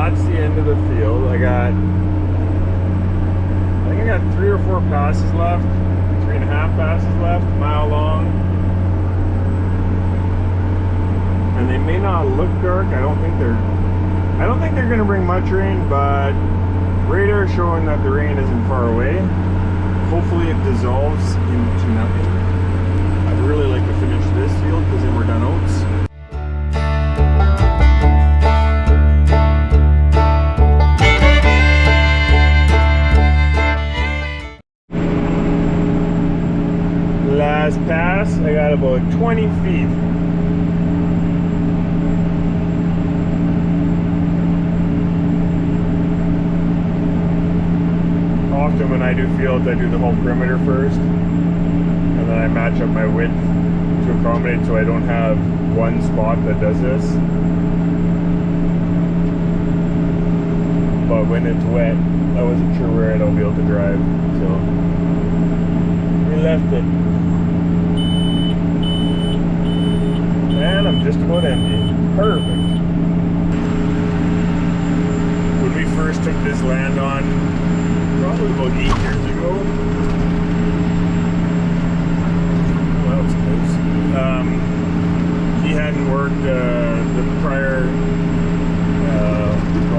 that's the end of the field. I think I got 3 or 4 passes left, 3.5 passes left, a mile long. And they may not look dark. I don't think they're gonna bring much rain, but radar showing that the rain isn't far away. Hopefully it dissolves into nothing. I'd really like to finish this field because then we're done oats. Last pass, I got about 20 feet. Often when I do fields, I do the whole perimeter first, and then I match up my width to accommodate so I don't have one spot that does this. But when it's wet, I wasn't sure where I'll be able to drive, so we left it. And I'm just about empty. Perfect. When we first took this land on, probably about 8 years ago. Well, that was close. He hadn't worked, the prior,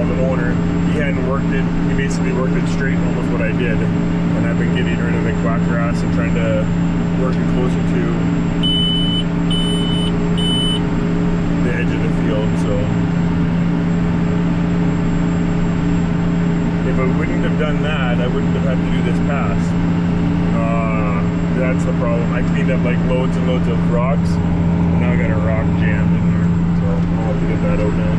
the owner, he hadn't worked it. He basically worked it straight, almost what I did. And I've been getting rid of the quack grass and trying to work it closer to the edge of the field, so. If I wouldn't have done that, I wouldn't have had to do this pass. That's the problem. I cleaned up like loads and loads of rocks, and now I got a rock jammed in there, so I'll have to get that out now.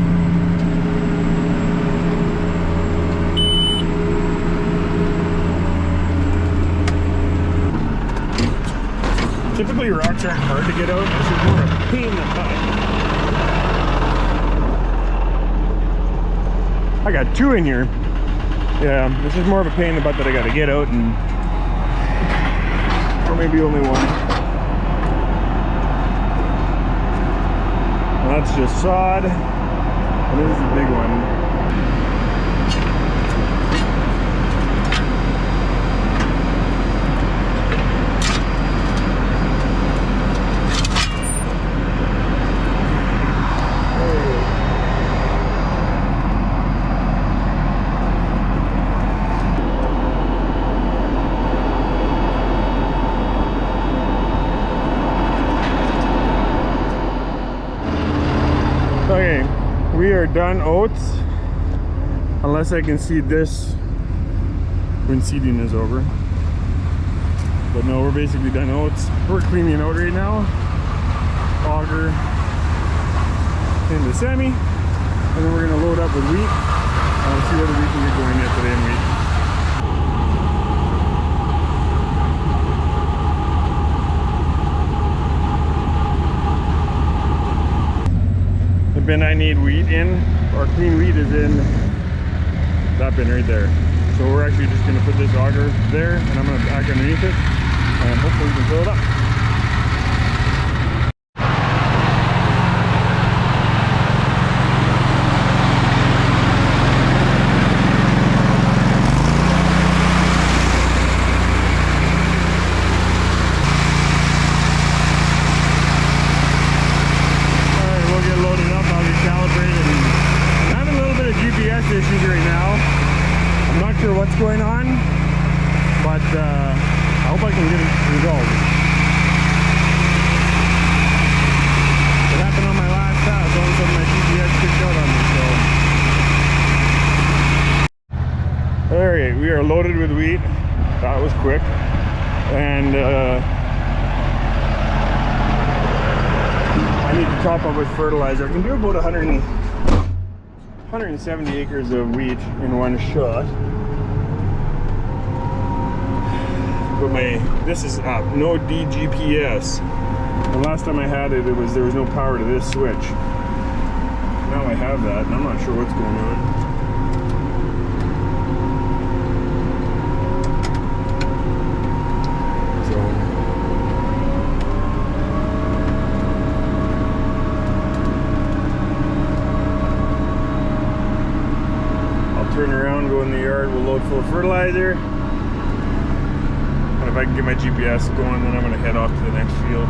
Typically rocks aren't hard to get out, this is more of a pain in the butt. I got 2 in here. Yeah, this is more of a pain in the butt that I gotta get out, and or maybe only one. And that's just sod, and this is the big one. Okay, we are done oats, unless I can seed this when seeding is over. But no, we're basically done oats. We're cleaning out right now. Auger into semi, and then we're gonna load up with wheat. I'll see whether we can get going yet today in wheat. The bin I need wheat in, or clean wheat, is in that bin right there. So we're actually just going to put this auger there, and I'm going to back underneath it, and hopefully we can fill it up. Issues right now. I'm not sure what's going on, but I hope I can get it resolved. It happened on my last pass. All of a sudden my GPS kicked out on me, so. Alright, we are loaded with wheat. That was quick. And I need to top up with fertilizer. I can do about 170 acres of wheat in one shot. But this is up, no DGPS. The last time I had it, there was no power to this switch. Now I have that, and I'm not sure what's going on. go in the yard, we'll load full of fertilizer. And if I can get my GPS going, then I'm gonna head off to the next field.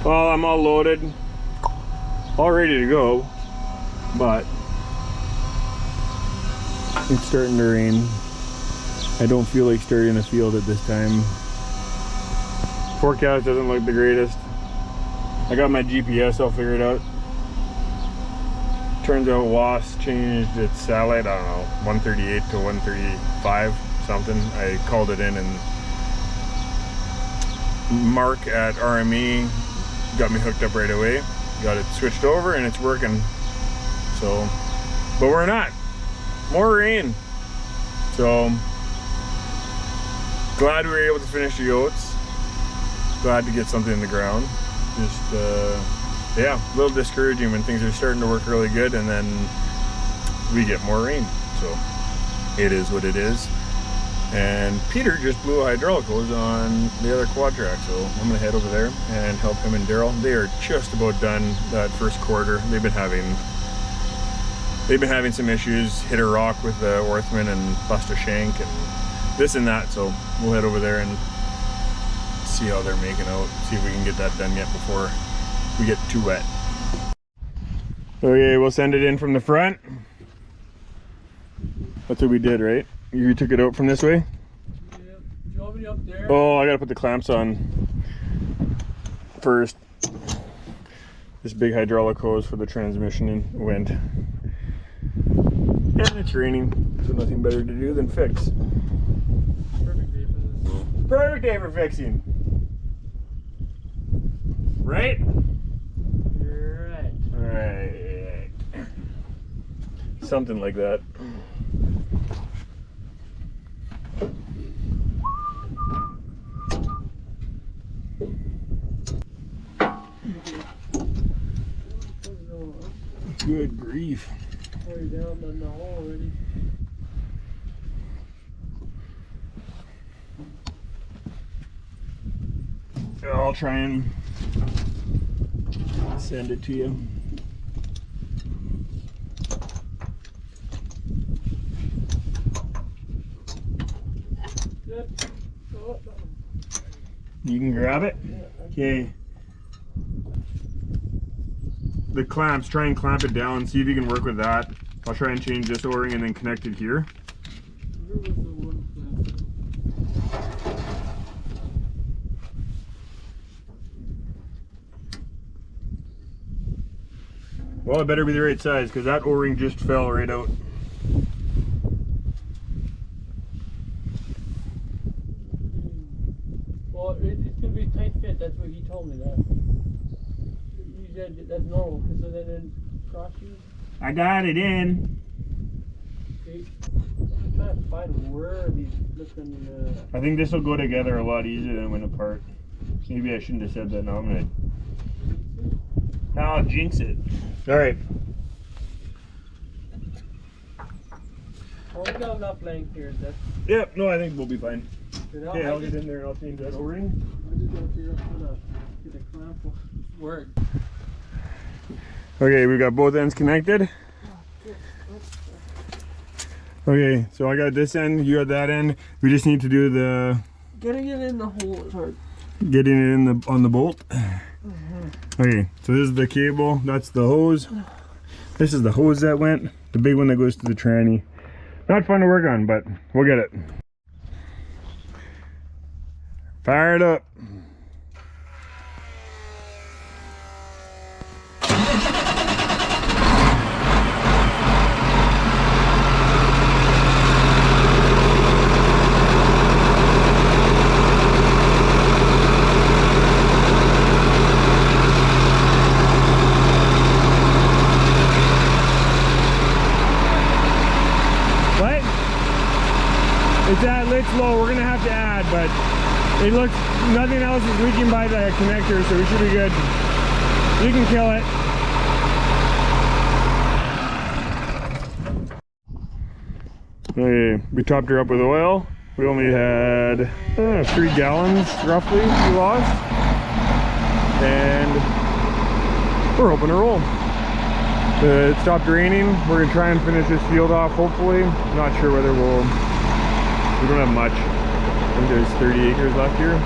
Well, I'm all loaded, all ready to go, but it's starting to rain. I don't feel like starting the field at this time. Forecast doesn't look the greatest. I got my GPS all figured out. Turns out WAS changed its satellite, I don't know, 138 to 135 something. I called it in, and Mark at RME got me hooked up right away. Got it switched over and it's working. So, but we're not. More rain. So, glad we were able to finish the oats. Glad to get something in the ground. Just, yeah, a little discouraging when things are starting to work really good and then we get more rain. So, it is what it is. And Peter just blew a hydraulic hose on the other quad track, so I'm gonna head over there and help him and Daryl. They are just about done that first quarter. They've been having some issues, hit a rock with the Orthman and bust a shank and this and that, so we'll head over there and see how they're making out, see if we can get that done yet before we get too wet. Okay, we'll send it in from the front. That's what we did, right? You took it out from this way? Yeah, drove it up there. Oh, I gotta put the clamps on first. This big hydraulic hose for the transmission went. And it's raining, so nothing better to do than fix. Perfect day for this. Perfect day for fixing. Right? You're right. Right. Something like that. Good grief. We're down in the hole already. I'll try and send it to you. Yep. Oh, You can grab it? Okay. The clamps, try and clamp it down, see if you can work with that. I'll try and change this O-ring and then connect it here. where was the one clamp? Well, it better be the right size because that O-ring just fell right out. Well, it's gonna be a tight fit. That's what he told me. That he said that's normal because then in cross you. I got it in. Okay. I'm trying to find where these looking. I think this will go together a lot easier than it went apart. Maybe I shouldn't have said that. No, I'm gonna. Now I'll jinx it. All right. Oh, we got enough length here. That's. Yep. No, I think we'll be fine. Good. Okay, I'll get in there and I'll change that O-ring. I just gotta figure out how to get the clamp to work. Okay, we got both ends connected. Okay, so I got this end, you got that end. We just need to do the Getting it in the hole is hard. getting it in the on the bolt. Okay, so this is the cable, that's the hose. This is the hose that went, the big one that goes to the tranny. Not fun to work on, but we'll get it. Fire it up. What? It's low. We're gonna have to add, but it looks nothing else is leaking by the connector, so we should be good. You can kill it. Okay, we topped her up with oil. We only had 3 gallons roughly we lost, and we're hoping to roll. It stopped raining. We're gonna try and finish this field off, hopefully. Not sure whether we don't have much. I think there's 30 acres left here.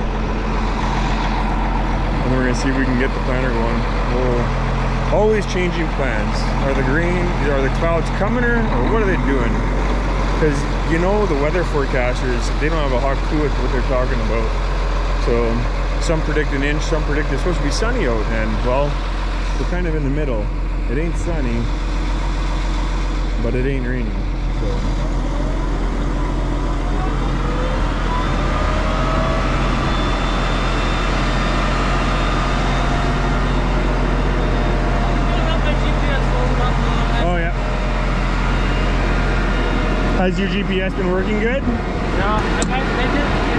And we're gonna see if we can get the planter going. We'll always changing plans. Are the clouds coming or what are they doing? Because you know the weather forecasters, they don't have a hot clue what they're talking about. So some predict an inch, some predict it's supposed to be sunny out, and well, we're kind of in the middle. It ain't sunny, but it ain't raining. So. Oh yeah. Has your GPS been working good? No, it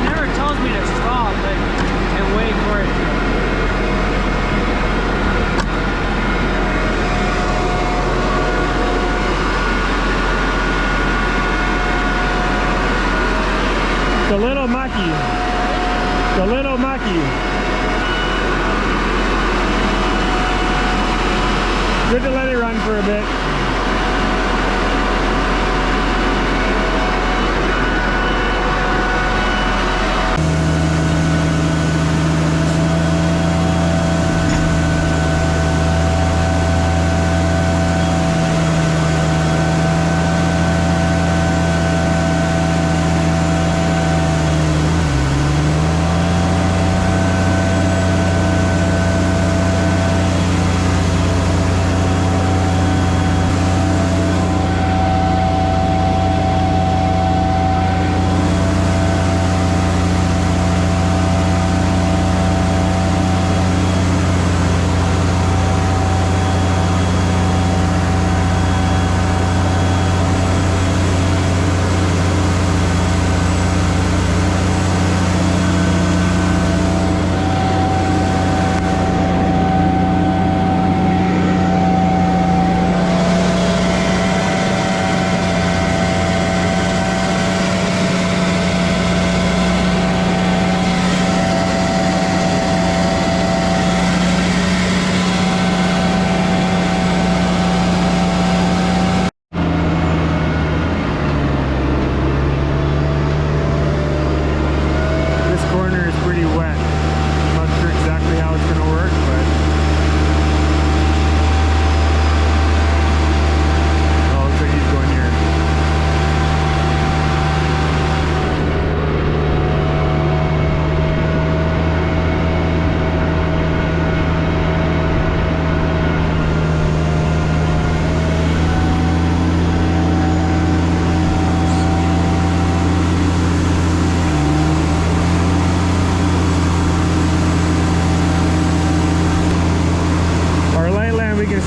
never tells me to stop and wait for it. It's a little mucky. It's a little mucky. Good to let it run for a bit.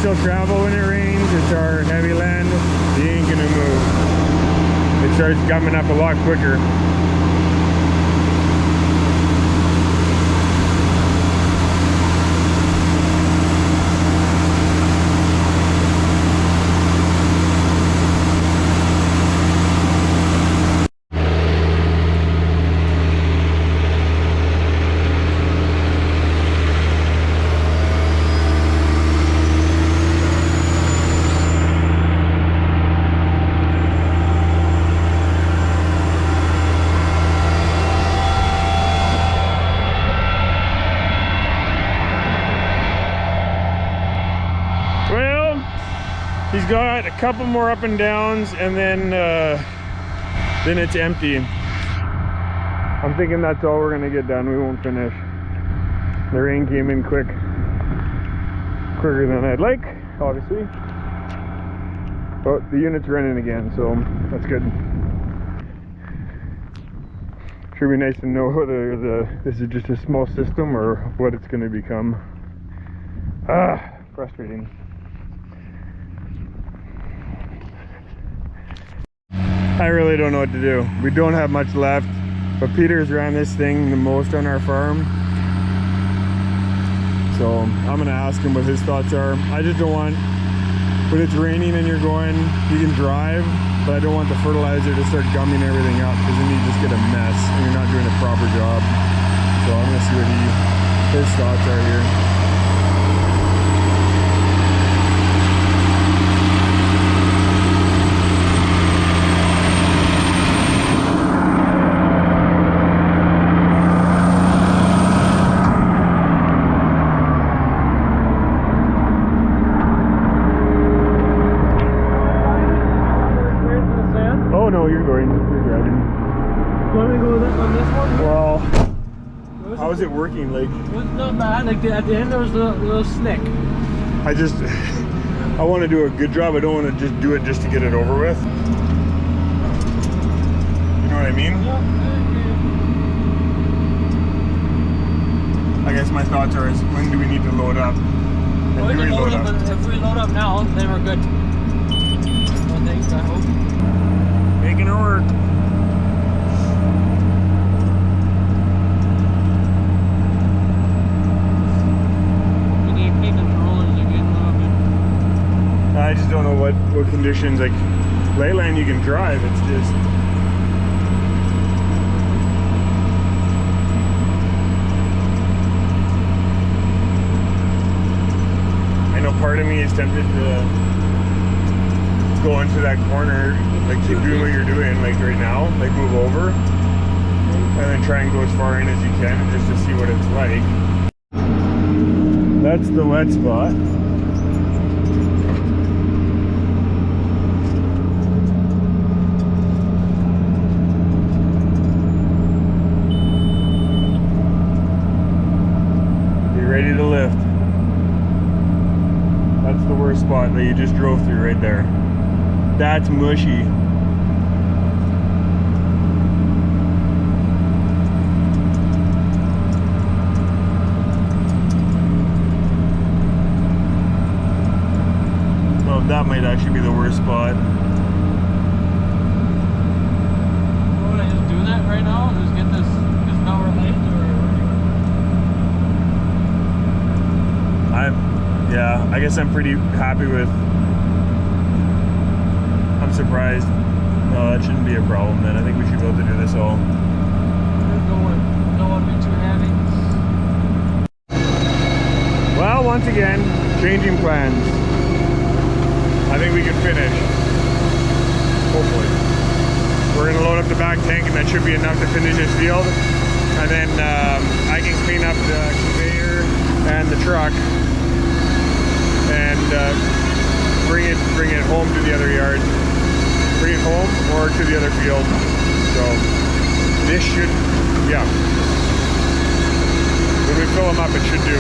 Still travel when it rains. It's our heavy land. He ain't gonna move. It starts gumming up a lot quicker. He's got a couple more up and downs, and then it's empty. I'm thinking that's all we're gonna get done. We won't finish. The rain came in quicker than I'd like, obviously. But the unit's running again, so that's good. Should be nice to know whether this is just a small system or what it's gonna become. Frustrating. I really don't know what to do. We don't have much left, but Peter's ran this thing the most on our farm. So I'm gonna ask him what his thoughts are. I just don't want, when it's raining and you're going, you can drive, but I don't want the fertilizer to start gumming everything up, because then you just get a mess and you're not doing a proper job. So I'm gonna see what his thoughts are here. how's it working? Like, It was not bad. Like at the end there was a little slick. I want to do a good job. I don't want to just do it just to get it over with. You know what I mean? Yeah. I guess my thoughts are is when do we need to load up? And Well, we do can we load up, and if we load up now, then we're good. I think, I hope. Making it work. You need to keep controllers again a little bit. I just don't know what conditions, like Leyland you can drive, it's just I know part of me is tempted to go into that corner, like keep doing what you're doing like right now, like move over and then try and go as far in as you can just to see what it's like. That's the wet spot. Ready to lift. That's the worst spot that you just drove through right there. That's mushy. Well, that might actually be the worst spot. Would I just do that right now? Just get this, because now we're late, or Yeah, I guess I'm pretty happy with. I'm surprised. No, that shouldn't be a problem then. I think we should be able to do this all. don't want to be too heavy. Well, once again, changing plans. I think we can finish. Hopefully. We're going to load up the back tank and that should be enough to finish this field. And then I can clean up the conveyor and the truck and bring it home to the other yard. Bring it home or to the other field. So this should, yeah. When we fill them up, it should do.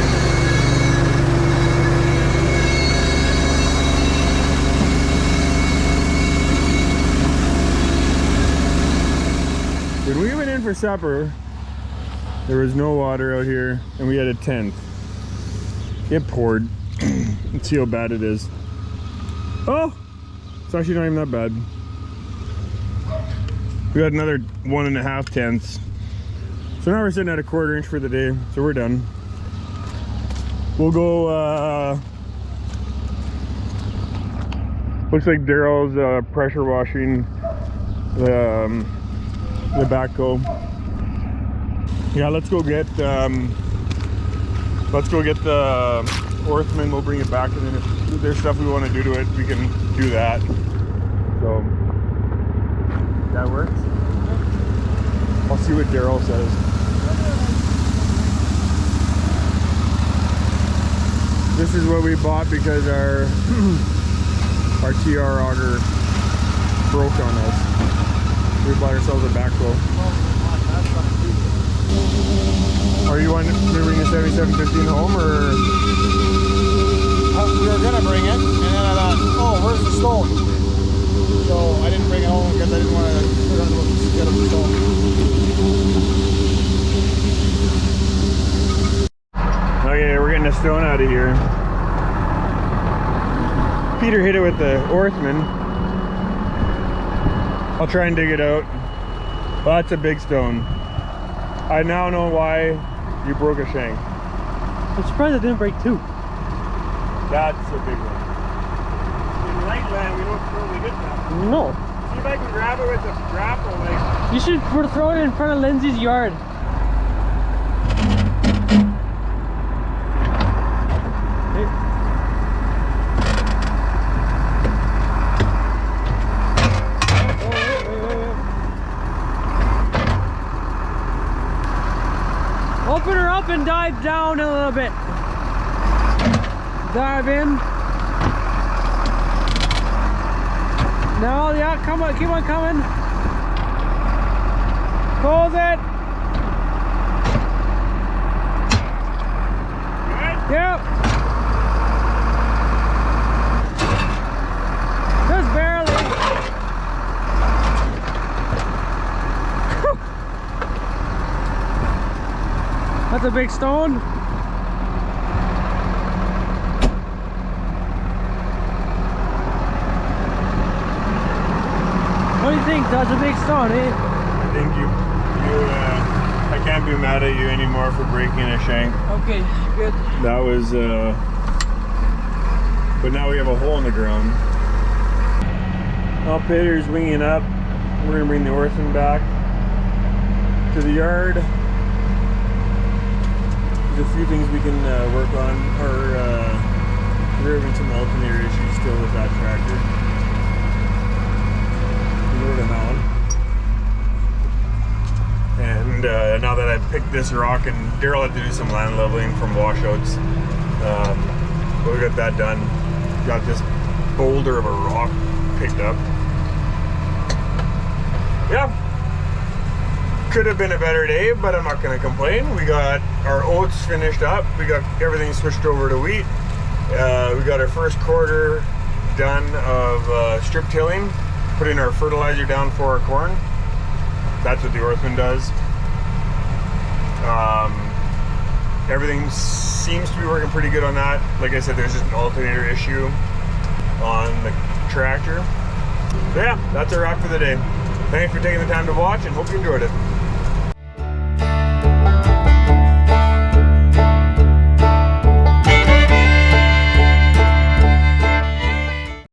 When we went in for supper, there was no water out here, and we had a tent. It poured. Let's see how bad it is. Oh, it's actually not even that bad. We got another 1.5 tenths. So now we're sitting at a 1/4 inch for the day, so we're done. We'll go, looks like Daryl's pressure washing the backhoe. Yeah, let's go get the Orthman. We'll bring it back, and then if there's stuff we want to do to it, we can do that. So that works. I'll see what Daryl says. This is what we bought because our TR auger broke on us. We bought ourselves a backhoe. Are you wanting to bring the 7715 home, or? We were gonna bring it, and then I thought, oh, where's the stone? So I didn't bring it home because I didn't want to get a stone. Okay, we're getting a stone out of here. Peter hit it with the Orthman. I'll try and dig it out. Well, that's a big stone. I now know why you broke a shank. I'm surprised I didn't break two. That's a big one. In Lakeland, we don't normally get that. No. See if I can grab it with the grapple. Like, You should throw it in front of Lindsay's yard. Open her up and dive down a little bit. Dive in. No, yeah, come on, keep on coming. Close it. Yep. Just barely. That's a big stone. What do you think? That's a big stone, eh? I think I can't be mad at you anymore for breaking a shank. Okay, good. That was, but now we have a hole in the ground. Well, Peter's winging up. We're gonna bring the Orthman back to the yard. There's a few things we can work on. We're having some alternator issues still with that tractor. You know that one. And now that I've picked this rock, and Daryl had to do some land leveling from washouts, but we got that done. Got this boulder of a rock picked up. Yeah, could have been a better day, but I'm not going to complain. We got our oats finished up. We got everything switched over to wheat. We got our first quarter done of strip tilling, putting our fertilizer down for our corn. That's what the Orthman does. Everything seems to be working pretty good on that. Like I said, there's just an alternator issue on the tractor. So yeah, that's a wrap for the day. Thanks for taking the time to watch and hope you enjoyed it.